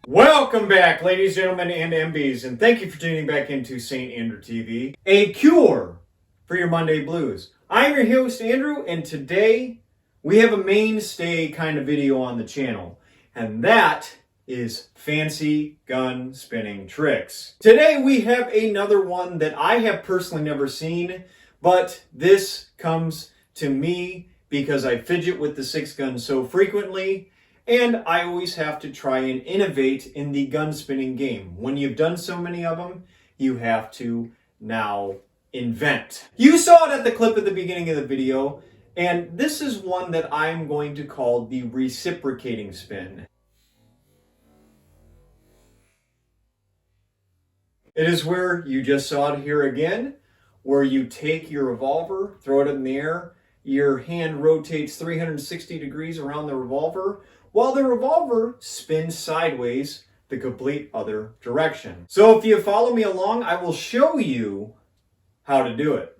Welcome back, ladies, gentlemen, and MBs, and thank you for tuning back into St. Andrew TV, a cure for your Monday blues. I'm your host, Andrew, and today we have a mainstay kind of video on the channel, and that is fancy gun spinning tricks. Today we have another one that I have personally never seen, but this comes to me because I fidget with the 6-gun so frequently, and I always have to try and innovate in the gun spinning game. When you've done so many of them, you have to now invent. You saw it at the clip at the beginning of the video, and this is one that I'm going to call the reciprocating spin. It is where you just saw it here again, where you take your revolver, throw it in the air, your hand rotates 360 degrees around the revolver, while the revolver spins sideways the complete other direction. So if you follow me along, I will show you how to do it.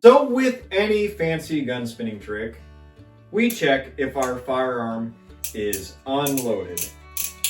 So with any fancy gun spinning trick, we check if our firearm is unloaded,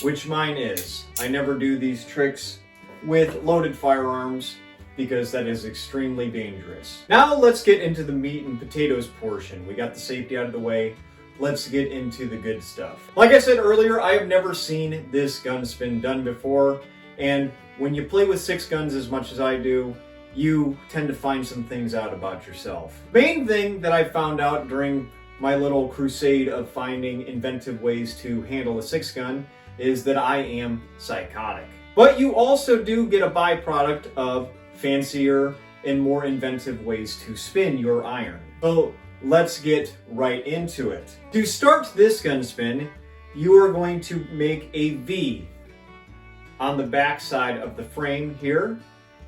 which mine is. I never do these tricks with loaded firearms because that is extremely dangerous. Now let's get into the meat and potatoes portion. We got the safety out of the way. Let's get into the good stuff. Like I said earlier, I have never seen this gun spin done before, and when you play with 6 guns as much as I do, you tend to find some things out about yourself. Main thing that I found out during my little crusade of finding inventive ways to handle a 6-gun is that I am psychotic. But you also do get a byproduct of fancier and more inventive ways to spin your iron. So let's get right into it. To start this gun spin, you are going to make a V on the back side of the frame here.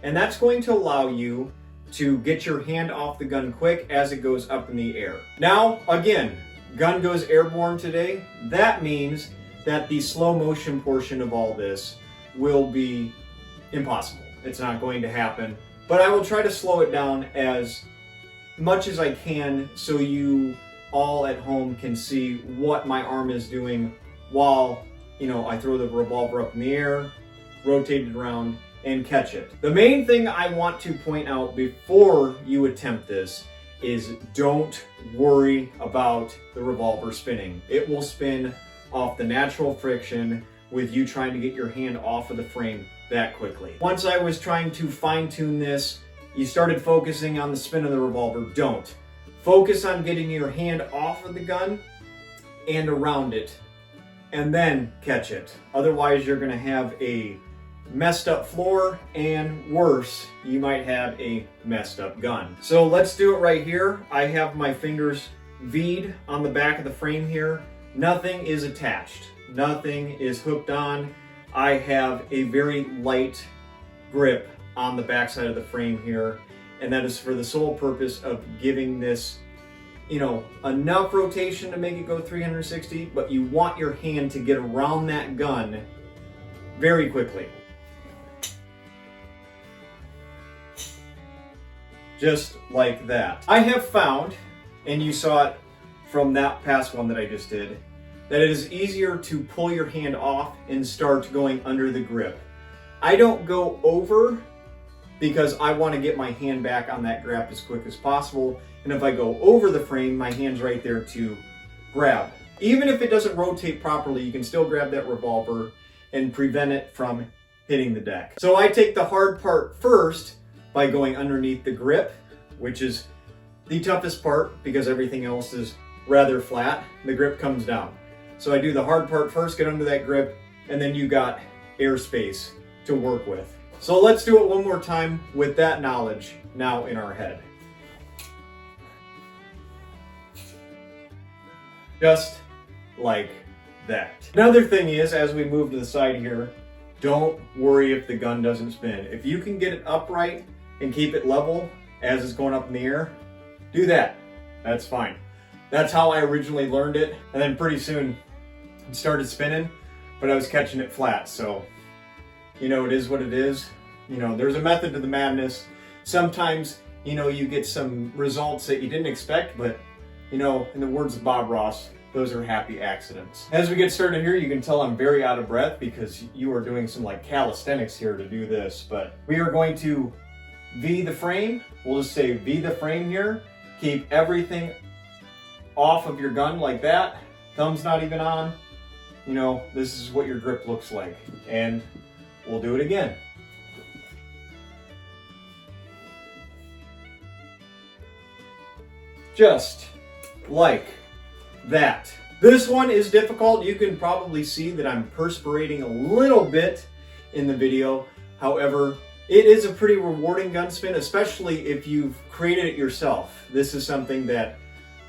And that's going to allow you to get your hand off the gun quick as it goes up in the air. Now, again, gun goes airborne today. That means that the slow motion portion of all this will be impossible. It's not going to happen, but I will try to slow it down as much as I can so you all at home can see what my arm is doing while, I throw the revolver up in the air, rotate it around, and catch it. The main thing I want to point out before you attempt this is don't worry about the revolver spinning. It will spin off the natural friction with you trying to get your hand off of the frame that quickly. Once I was trying to fine-tune this, you started focusing on the spin of the revolver. Don't. Focus on getting your hand off of the gun and around it, and then catch it. Otherwise, you're gonna have a messed up floor, and worse, you might have a messed up gun. So let's do it right here. I have my fingers V'd on the back of the frame here. Nothing is attached. Nothing is hooked on. I have a very light grip on the back side of the frame here, and that is for the sole purpose of giving this, enough rotation to make it go 360, but you want your hand to get around that gun very quickly. Just like that. I have found, and you saw it from that past one that I just did, that it is easier to pull your hand off and start going under the grip. I don't go over because I want to get my hand back on that grab as quick as possible, and if I go over the frame, my hand's right there to grab. Even if it doesn't rotate properly, you can still grab that revolver and prevent it from hitting the deck. So I take the hard part first by going underneath the grip, which is the toughest part because everything else is rather flat. The grip comes down. So I do the hard part first, get under that grip, and then you got airspace to work with. So let's do it one more time with that knowledge now in our head. Just like that. Another thing is, as we move to the side here, don't worry if the gun doesn't spin. If you can get it upright and keep it level as it's going up in the air, do that. That's fine. That's how I originally learned it, and then pretty soon it started spinning, but I was catching it flat, so it is what it is. There's a method to the madness. Sometimes, you get some results that you didn't expect, but, in the words of Bob Ross, those are happy accidents. As we get started here, you can tell I'm very out of breath because you are doing some calisthenics here to do this, but we are going to V the frame. We'll just say V the frame here. Keep everything off of your gun like that. Thumb's not even on. This is what your grip looks like. And we'll do it again. Just like that. This one is difficult. You can probably see that I'm perspirating a little bit in the video. However, it is a pretty rewarding gun spin, especially if you've created it yourself. This is something that,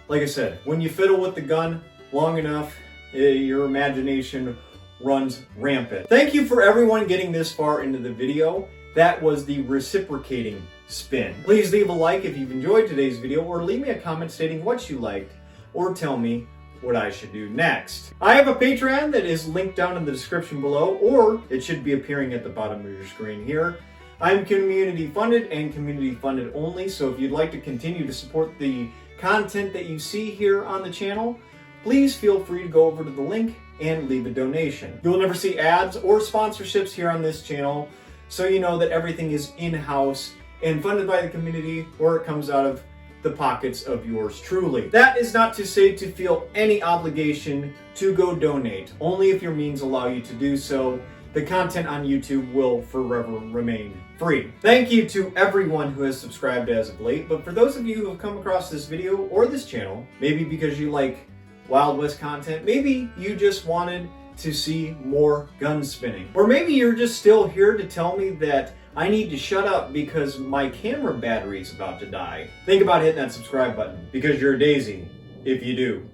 like I said, when you fiddle with the gun long enough, your imagination runs rampant. Thank you for everyone getting this far into the video. That was the reciprocating spin. Please leave a like if you've enjoyed today's video, or leave me a comment stating what you liked, or tell me what I should do next. I have a Patreon that is linked down in the description below, or it should be appearing at the bottom of your screen here. I'm community funded and community funded only, so if you'd like to continue to support the content that you see here on the channel, please feel free to go over to the link and leave a donation. You'll never see ads or sponsorships here on this channel, so you know that everything is in-house and funded by the community, or it comes out of the pockets of yours truly. That is not to say to feel any obligation to go donate, only if your means allow you to do so. The content on YouTube will forever remain free. Thank you to everyone who has subscribed as of late, but for those of you who have come across this video or this channel, maybe because you like Wild West content, maybe you just wanted to see more gun spinning, or maybe you're just still here to tell me that I need to shut up because my camera battery is about to die. Think about hitting that subscribe button, because you're a daisy if you do.